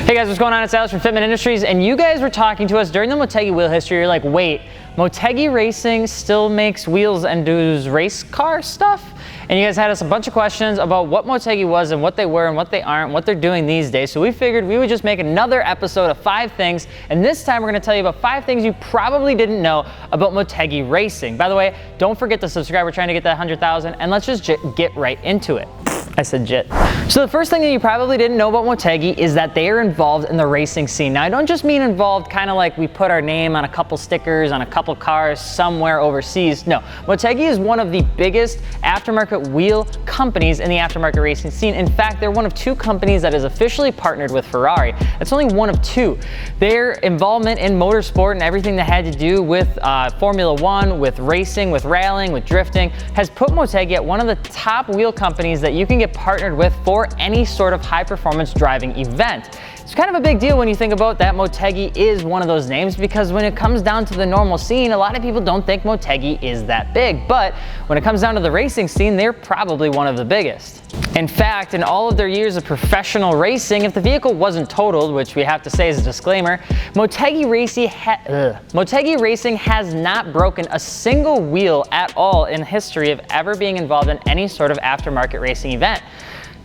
Hey guys, what's going on? It's Alex from Fitment Industries, and you guys were talking to us during the Motegi wheel history. You're like, wait, Motegi Racing still makes wheels and does race car stuff? And you guys had us a bunch of questions about what Motegi was and what they were and what they aren't, what they're doing these days. So we figured we would just make another episode of 5 things, and this time we're gonna tell you about 5 things you probably didn't know about Motegi Racing. By the way, don't forget to subscribe. We're trying to get that 100,000, and let's just get right into it. I said jit. So the first thing that you probably didn't know about Motegi is that they are involved in the racing scene. Now I don't just mean involved kind of like we put our name on a couple stickers on a couple cars somewhere overseas. No, Motegi is one of the biggest aftermarket wheel companies in the aftermarket racing scene. In fact, they're one of 2 companies that is officially partnered with Ferrari. It's only one of 2. Their involvement in motorsport and everything that had to do with Formula 1, with racing, with rallying, with drifting, has put Motegi at one of the top wheel companies that you can get partnered with for any sort of high performance driving event. It's kind of a big deal when you think about that Motegi is one of those names, because when it comes down to the normal scene, a lot of people don't think Motegi is that big, but when it comes down to the racing scene, they're probably one of the biggest. In fact, in all of their years of professional racing, if the vehicle wasn't totaled, which we have to say as a disclaimer, Motegi Racing has not broken a single wheel at all in history of ever being involved in any sort of aftermarket racing event.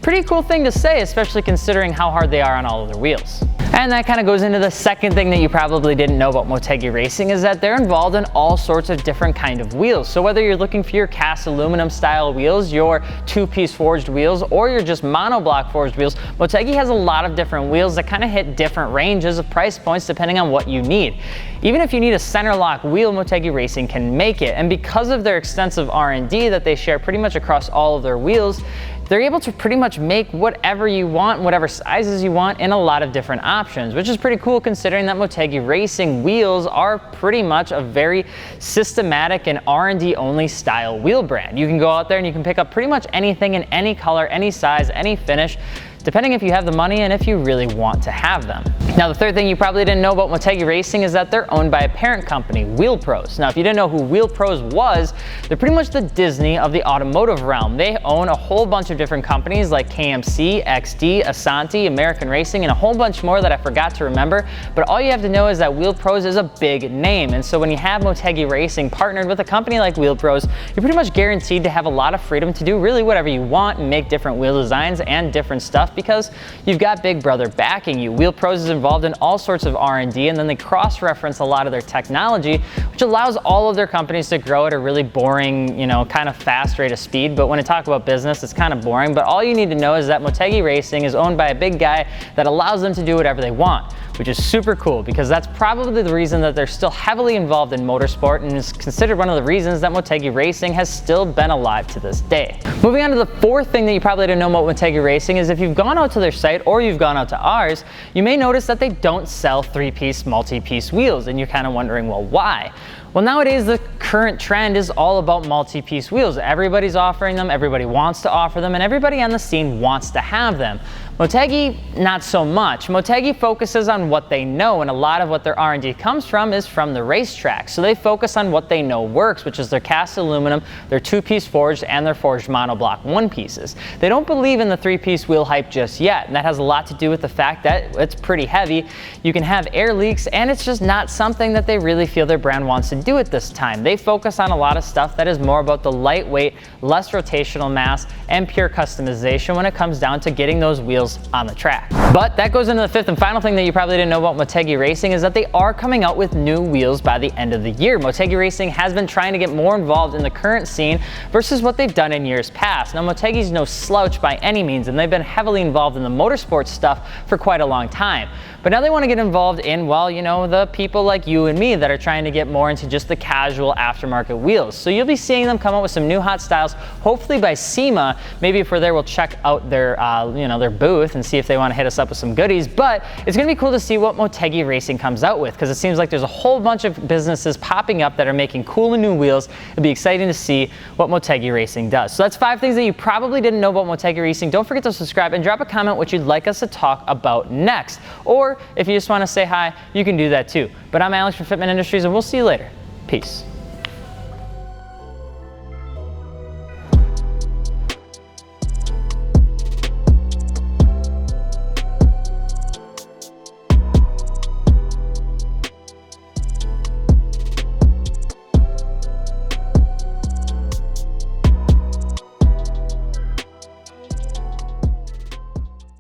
Pretty cool thing to say, especially considering how hard they are on all of their wheels. And that kind of goes into the second thing that you probably didn't know about Motegi Racing, is that they're involved in all sorts of different kind of wheels. So whether you're looking for your cast aluminum style wheels, your 2-piece forged wheels, or your just monoblock forged wheels, Motegi has a lot of different wheels that kind of hit different ranges of price points depending on what you need. Even if you need a center lock wheel, Motegi Racing can make it. And because of their extensive R&D that they share pretty much across all of their wheels, they're able to pretty much make whatever you want, whatever sizes you want, in a lot of different options, which is pretty cool considering that Motegi Racing wheels are pretty much a very systematic and R&D only style wheel brand. You can go out there and you can pick up pretty much anything in any color, any size, any finish, depending if you have the money and if you really want to have them. Now the third thing you probably didn't know about Motegi Racing is that they're owned by a parent company, Wheel Pros. Now if you didn't know who Wheel Pros was, they're pretty much the Disney of the automotive realm. They own a whole bunch of different companies like KMC, XD, Asanti, American Racing, and a whole bunch more that I forgot to remember, but all you have to know is that Wheel Pros is a big name, and so when you have Motegi Racing partnered with a company like Wheel Pros, you're pretty much guaranteed to have a lot of freedom to do really whatever you want and make different wheel designs and different stuff, because you've got Big Brother backing you. Wheel Pros is involved in all sorts of R&D, and then they cross-reference a lot of their technology, which allows all of their companies to grow at a really boring, kind of fast rate of speed. But when I talk about business, it's kind of boring. But all you need to know is that Motegi Racing is owned by a big guy that allows them to do whatever they want, which is super cool, because that's probably the reason that they're still heavily involved in motorsport, and is considered one of the reasons that Motegi Racing has still been alive to this day. Moving on to the fourth thing that you probably didn't know about Motegi Racing is if you've gone out to their site or you've gone out to ours, you may notice that they don't sell 3-piece, multi-piece wheels, and you're kind of wondering, well, why? Well, nowadays the current trend is all about multi-piece wheels. Everybody's offering them, everybody wants to offer them, and everybody on the scene wants to have them. Motegi, not so much. Motegi focuses on what they know, and a lot of what their R&D comes from is from the racetrack. So they focus on what they know works, which is their cast aluminum, their 2-piece forged, and their forged monoblock 1-pieces. They don't believe in the 3-piece wheel hype just yet, and that has a lot to do with the fact that it's pretty heavy. You can have air leaks, and it's just not something that they really feel their brand wants to do at this time. They focus on a lot of stuff that is more about the lightweight, less rotational mass, and pure customization when it comes down to getting those wheels on the track. But that goes into the fifth and final thing that you probably didn't know about Motegi Racing, is that they are coming out with new wheels by the end of the year. Motegi Racing has been trying to get more involved in the current scene versus what they've done in years past. Now Motegi's no slouch by any means, and they've been heavily involved in the motorsport stuff for quite a long time. But now they want to get involved in, well, the people like you and me that are trying to get more into just the casual aftermarket wheels. So you'll be seeing them come out with some new hot styles, hopefully by SEMA. Maybe if we're there, we'll check out their, their booth and see if they want to hit us up with some goodies. But it's going to be cool to see what Motegi Racing comes out with, because it seems like there's a whole bunch of businesses popping up that are making cool and new wheels. It'll be exciting to see what Motegi Racing does. So that's 5 things that you probably didn't know about Motegi Racing. Don't forget to subscribe and drop a comment what you'd like us to talk about next. Or if you just want to say hi, you can do that too. But I'm Alex from Fitment Industries, and we'll see you later. Peace.